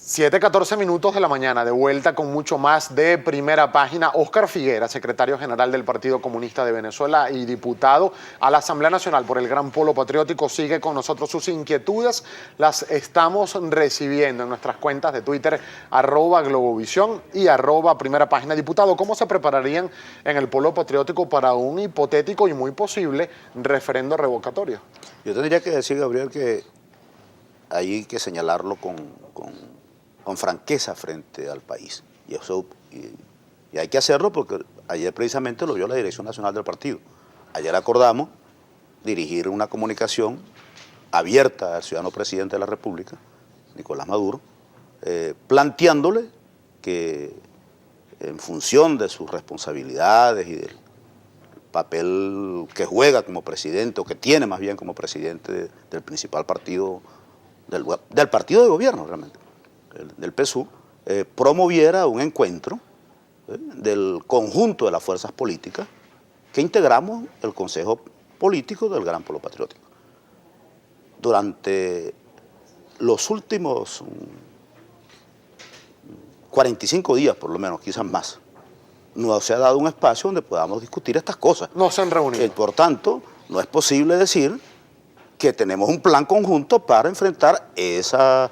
7:14 minutos de la mañana, de vuelta con mucho más de Primera Página. Óscar Figuera, secretario general del Partido Comunista de Venezuela y diputado a la Asamblea Nacional por el Gran Polo Patriótico, sigue con nosotros. Sus inquietudes las estamos recibiendo en nuestras cuentas de Twitter, @Globovisión y @Primera Página. Diputado, ¿cómo se prepararían en el Polo Patriótico para un hipotético y muy posible referendo revocatorio? Yo tendría que decir, Gabriel, que hay que señalarlo con franqueza frente al país. Y hay que hacerlo porque ayer precisamente lo vio la Dirección Nacional del Partido. Ayer acordamos dirigir una comunicación abierta al ciudadano presidente de la República, Nicolás Maduro, planteándole que en función de sus responsabilidades y del papel que juega como presidente, o que tiene más bien como presidente del principal partido, del partido de gobierno realmente, del PSUV, promoviera un encuentro del conjunto de las fuerzas políticas que integramos el Consejo Político del Gran Polo Patriótico. Durante los últimos 45 días, por lo menos, quizás más, no se ha dado un espacio donde podamos discutir estas cosas. No se han reunido. Por tanto, no es posible decir que tenemos un plan conjunto para enfrentar esa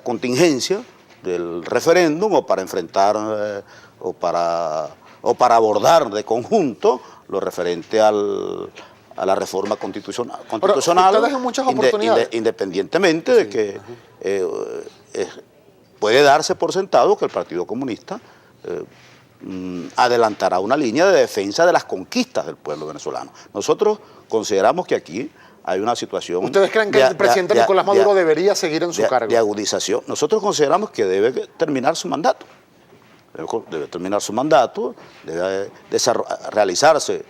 contingencia del referéndum, o para enfrentar o para abordar de conjunto lo referente a la reforma constitucional. Ustedes en muchas oportunidades, independientemente de que puede darse por sentado que el Partido Comunista adelantará una línea de defensa de las conquistas del pueblo venezolano. Nosotros consideramos que aquí hay una situación... ¿Ustedes creen que el presidente Nicolás Maduro debería seguir en su cargo? De agudización. Nosotros consideramos que debe terminar su mandato. Debe terminar su mandato, debe realizarse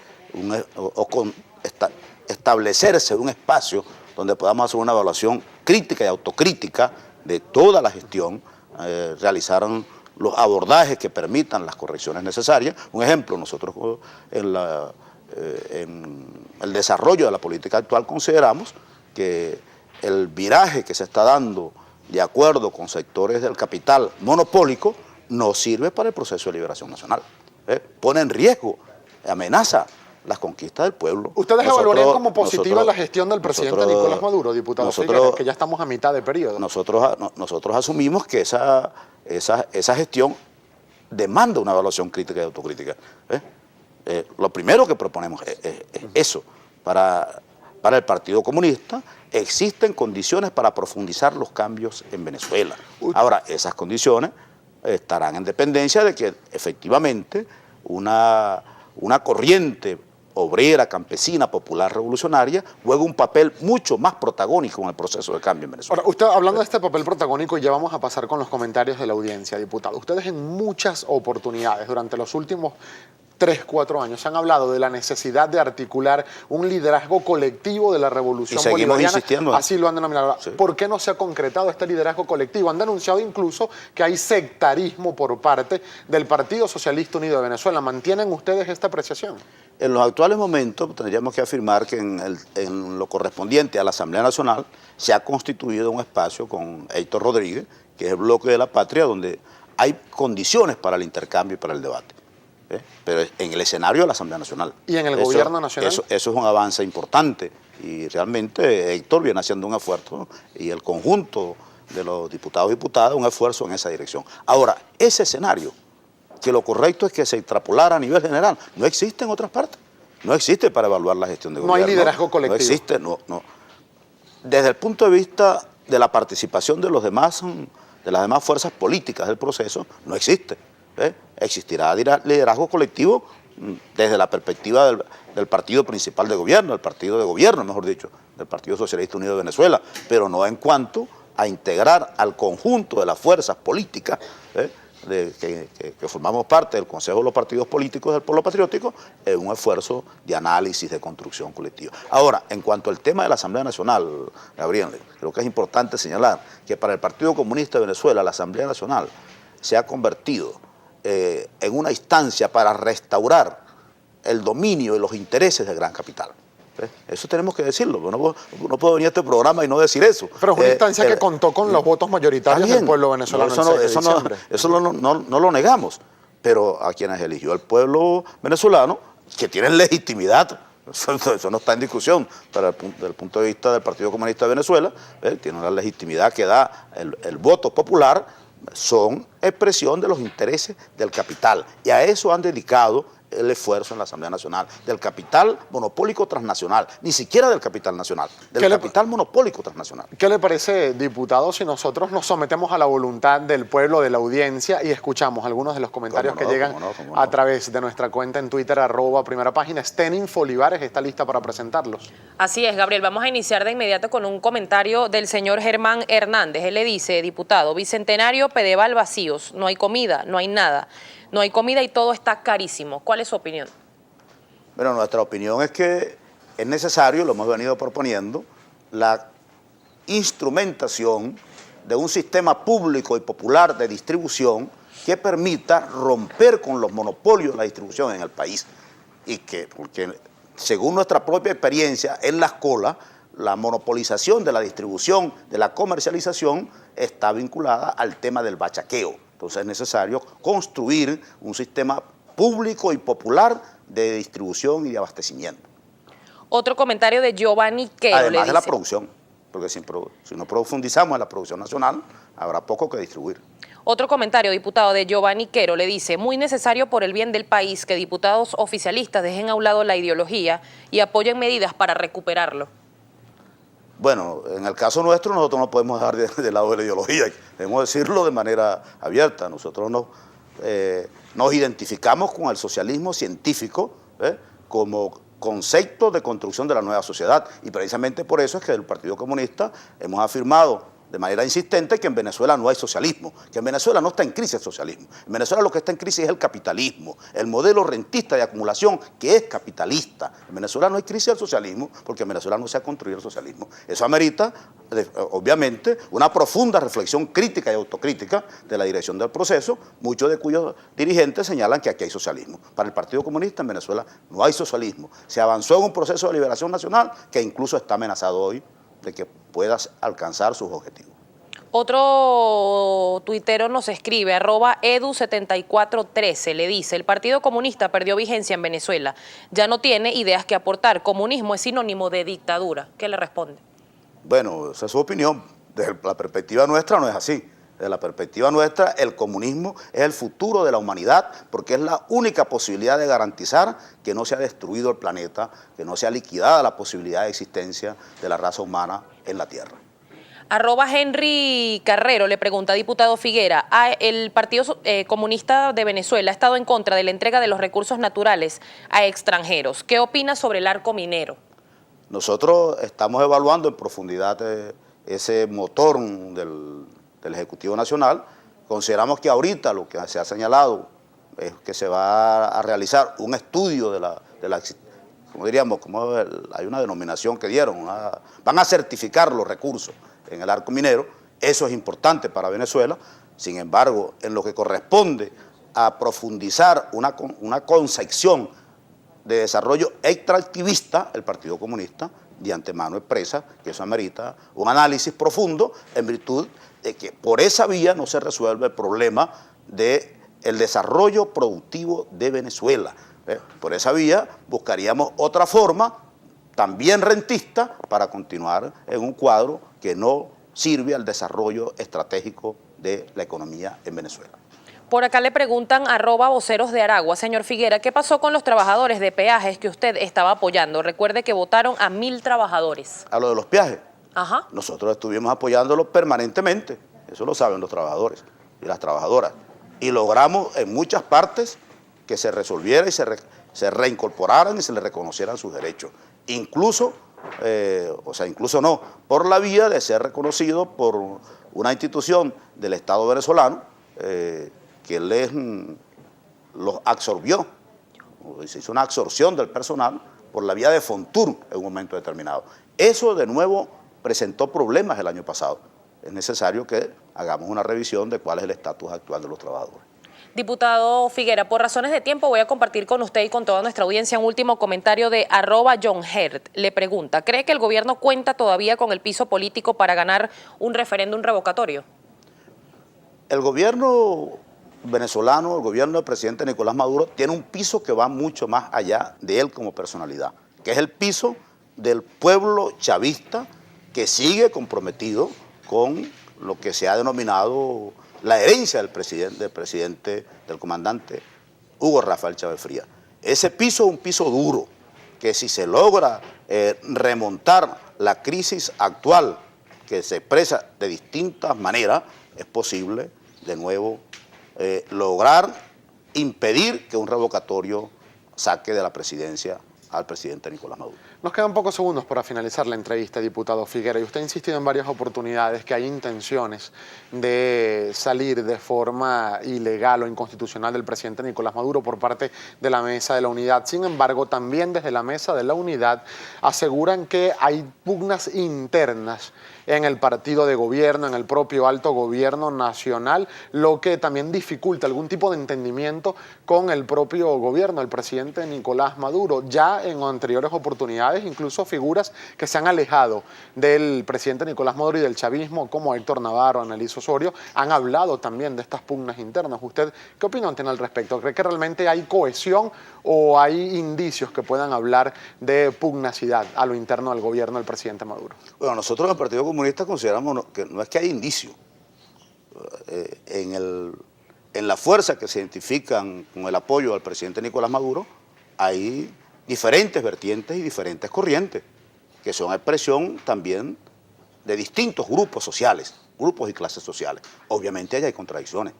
establecerse un espacio donde podamos hacer una evaluación crítica y autocrítica de toda la gestión, realizar los abordajes que permitan las correcciones necesarias. Un ejemplo, nosotros en el desarrollo de la política actual consideramos que el viraje que se está dando de acuerdo con sectores del capital monopólico no sirve para el proceso de liberación nacional. Pone en riesgo, amenaza las conquistas del pueblo. ¿Ustedes evaluarían como positiva la gestión del presidente Nicolás Maduro, diputado Figueres, que ya estamos a mitad de periodo? Nosotros asumimos que esa gestión demanda una evaluación crítica y autocrítica. Lo primero que proponemos es eso. Para el Partido Comunista existen condiciones para profundizar los cambios en Venezuela. Ahora, esas condiciones estarán en dependencia de que efectivamente una corriente obrera, campesina, popular, revolucionaria, juega un papel mucho más protagónico en el proceso de cambio en Venezuela. Ahora, usted, hablando de este papel protagónico, ya vamos a pasar con los comentarios de la audiencia, diputado. Ustedes en muchas oportunidades durante los últimos 3, 4 años han hablado de la necesidad de articular un liderazgo colectivo de la revolución bolivariana. Insistiendo. Así lo han denominado. Sí. ¿Por qué no se ha concretado este liderazgo colectivo? Han denunciado incluso que hay sectarismo por parte del Partido Socialista Unido de Venezuela. ¿Mantienen ustedes esta apreciación? En los actuales momentos tendríamos que afirmar que en lo correspondiente a la Asamblea Nacional se ha constituido un espacio con Héctor Rodríguez, que es el Bloque de la Patria, donde hay condiciones para el intercambio y para el debate. Pero en el escenario de la Asamblea Nacional. ¿Y en el gobierno nacional? Eso es un avance importante, y realmente Héctor viene haciendo un esfuerzo, y el conjunto de los diputados y diputadas un esfuerzo en esa dirección. Ahora, ese escenario, que lo correcto es que se extrapolara a nivel general, no existe en otras partes. No existe para evaluar la gestión de gobierno. No hay liderazgo colectivo. No existe, no. Desde el punto de vista de la participación de las demás fuerzas políticas del proceso, no existe. Existirá liderazgo colectivo desde la perspectiva del partido principal de gobierno, del partido de gobierno, mejor dicho, del Partido Socialista Unido de Venezuela, pero no en cuanto a integrar al conjunto de las fuerzas políticas que formamos parte del Consejo de los Partidos Políticos del Polo Patriótico en un esfuerzo de análisis, de construcción colectiva. Ahora, en cuanto al tema de la Asamblea Nacional, Gabriel, creo que es importante señalar que para el Partido Comunista de Venezuela la Asamblea Nacional se ha convertido en una instancia para restaurar el dominio y los intereses del gran capital. ¿Ves? Eso tenemos que decirlo. No puedo venir a este programa y no decir eso. Pero es una instancia que contó con los votos mayoritarios del pueblo venezolano. Eso no lo negamos. Pero a quienes eligió el pueblo venezolano, que tienen legitimidad, eso no está en discusión desde el punto de vista del Partido Comunista de Venezuela, tiene una legitimidad que da el voto popular, son expresión de los intereses del capital. Y a eso han dedicado el esfuerzo en la Asamblea Nacional, del capital monopólico transnacional, ni siquiera del capital nacional, del capital monopólico transnacional. ¿Qué le parece, diputado, si nosotros nos sometemos a la voluntad del pueblo, de la audiencia, y escuchamos algunos de los comentarios que llegan a través de nuestra cuenta en Twitter, @primera página? Stenin Folivares está lista para presentarlos. Así es, Gabriel. Vamos a iniciar de inmediato con un comentario del señor Germán Hernández. Él le dice, diputado, Bicentenario, Pedeval vacíos, no hay comida, no hay nada. No hay comida y todo está carísimo. ¿Cuál es su opinión? Bueno, nuestra opinión es que es necesario, lo hemos venido proponiendo, la instrumentación de un sistema público y popular de distribución que permita romper con los monopolios de la distribución en el país. Y porque según nuestra propia experiencia en las colas, la monopolización de la distribución, de la comercialización, está vinculada al tema del bachaqueo. Entonces es necesario construir un sistema público y popular de distribución y de abastecimiento. Otro comentario de Giovanni Quero. Además de la producción, porque si no profundizamos en la producción nacional, habrá poco que distribuir. Otro comentario, diputado, de Giovanni Quero, le dice, muy necesario por el bien del país que diputados oficialistas dejen a un lado la ideología y apoyen medidas para recuperarlo. Bueno, en el caso nuestro nosotros no podemos dejar de lado de la ideología, debemos decirlo de manera abierta. Nosotros nos identificamos con el socialismo científico como concepto de construcción de la nueva sociedad, y precisamente por eso es que el Partido Comunista hemos afirmado de manera insistente que en Venezuela no hay socialismo, que en Venezuela no está en crisis el socialismo. En Venezuela lo que está en crisis es el capitalismo, el modelo rentista de acumulación que es capitalista. En Venezuela no hay crisis del socialismo porque en Venezuela no se ha construido el socialismo. Eso amerita, obviamente, una profunda reflexión crítica y autocrítica de la dirección del proceso, muchos de cuyos dirigentes señalan que aquí hay socialismo. Para el Partido Comunista en Venezuela no hay socialismo. Se avanzó en un proceso de liberación nacional que incluso está amenazado hoy de que puedas alcanzar sus objetivos. Otro tuitero nos escribe, @edu7413, le dice, el Partido Comunista perdió vigencia en Venezuela, ya no tiene ideas que aportar, comunismo es sinónimo de dictadura. ¿Qué le responde? Bueno, esa es su opinión, desde la perspectiva nuestra no es así. Desde la perspectiva nuestra, el comunismo es el futuro de la humanidad porque es la única posibilidad de garantizar que no se ha destruido el planeta, que no sea liquidada la posibilidad de existencia de la raza humana en la Tierra. @Henry Carrero le pregunta, diputado Figuera, el Partido Comunista de Venezuela ha estado en contra de la entrega de los recursos naturales a extranjeros. ¿Qué opina sobre el arco minero? Nosotros estamos evaluando en profundidad ese motor del Ejecutivo Nacional. Consideramos que ahorita lo que se ha señalado es que se va a realizar un estudio de la como diríamos, hay una denominación que dieron, van a certificar los recursos en el arco minero. Eso es importante para Venezuela. Sin embargo, en lo que corresponde a profundizar una concepción de desarrollo extractivista, el Partido Comunista de antemano expresa que eso amerita un análisis profundo en virtud de que por esa vía no se resuelve el problema del desarrollo productivo de Venezuela. Por esa vía buscaríamos otra forma, también rentista, para continuar en un cuadro que no sirve al desarrollo estratégico de la economía en Venezuela. Por acá le preguntan @voceros de Aragua, señor Figuera, ¿qué pasó con los trabajadores de peajes que usted estaba apoyando? Recuerde que votaron a 1000 trabajadores. A lo de los peajes. Ajá. Nosotros estuvimos apoyándolos permanentemente, eso lo saben los trabajadores y las trabajadoras. Y logramos en muchas partes que se resolviera y se reincorporaran y se les reconocieran sus derechos. Incluso, incluso no, por la vía de ser reconocido por una institución del Estado venezolano que los absorbió, se hizo una absorción del personal por la vía de Fontur en un momento determinado. Eso de nuevo presentó problemas el año pasado. Es necesario que hagamos una revisión de cuál es el estatus actual de los trabajadores. Diputado Figuera, por razones de tiempo voy a compartir con usted y con toda nuestra audiencia un último comentario de @JohnHert. Le pregunta, ¿cree que el gobierno cuenta todavía con el piso político para ganar un referéndum revocatorio? El gobierno venezolano, el gobierno del presidente Nicolás Maduro, tiene un piso que va mucho más allá de él como personalidad, que es el piso del pueblo chavista que sigue comprometido con lo que se ha denominado la herencia del comandante Hugo Rafael Chávez Frías. Ese piso es un piso duro, que si se logra remontar la crisis actual, que se expresa de distintas maneras, es posible de nuevo lograr impedir que un revocatorio saque de la presidencia al presidente Nicolás Maduro. Nos quedan pocos segundos para finalizar la entrevista, diputado Figuera, y usted ha insistido en varias oportunidades que hay intenciones de salir de forma ilegal o inconstitucional del presidente Nicolás Maduro por parte de la Mesa de la Unidad. Sin embargo, también desde la Mesa de la Unidad aseguran que hay pugnas internas en el partido de gobierno, en el propio alto gobierno nacional, lo que también dificulta algún tipo de entendimiento con el propio gobierno, el presidente Nicolás Maduro. Ya en anteriores oportunidades, incluso figuras que se han alejado del presidente Nicolás Maduro y del chavismo, como Héctor Navarro, Annalise Osorio, han hablado también de estas pugnas internas. ¿Usted qué opinión tiene al respecto? ¿Cree que realmente hay cohesión o hay indicios que puedan hablar de pugnacidad a lo interno del gobierno del presidente Maduro? Bueno, nosotros en el Partido Comunista consideramos que no es que hay indicios. En la fuerza que se identifican con el apoyo al presidente Nicolás Maduro, hay diferentes vertientes y diferentes corrientes, que son expresión también de distintos grupos sociales, grupos y clases sociales. Obviamente ahí hay contradicciones.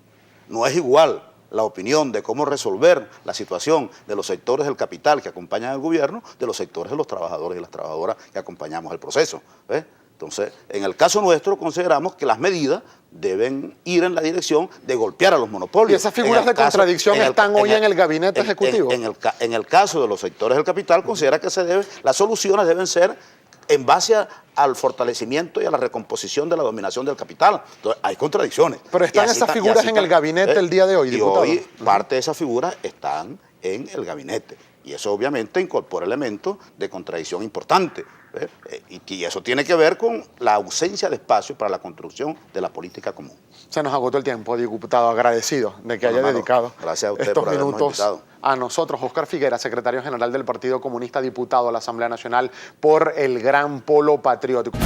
No es igual la opinión de cómo resolver la situación de los sectores del capital que acompañan al gobierno, de los sectores de los trabajadores y las trabajadoras que acompañamos el proceso. ¿Ves? Entonces, en el caso nuestro consideramos que las medidas deben ir en la dirección de golpear a los monopolios. ¿Y esas figuras de contradicción están hoy en el gabinete ejecutivo? En el caso de los sectores del capital, considera que las soluciones deben ser en base al fortalecimiento y a la recomposición de la dominación del capital. Entonces, hay contradicciones. Pero están esas figuras en el gabinete el día de hoy, diputado. Y hoy parte de esas figuras están en el gabinete. Y eso obviamente incorpora elementos de contradicción importantes. Y eso tiene que ver con la ausencia de espacio para la construcción de la política común. Se nos agotó el tiempo, diputado. Agradecido de que haya dedicado gracias a usted estos por habernos minutos invitado. a nosotros. Óscar Figuera, secretario general del Partido Comunista, diputado a la Asamblea Nacional por el Gran Polo Patriótico.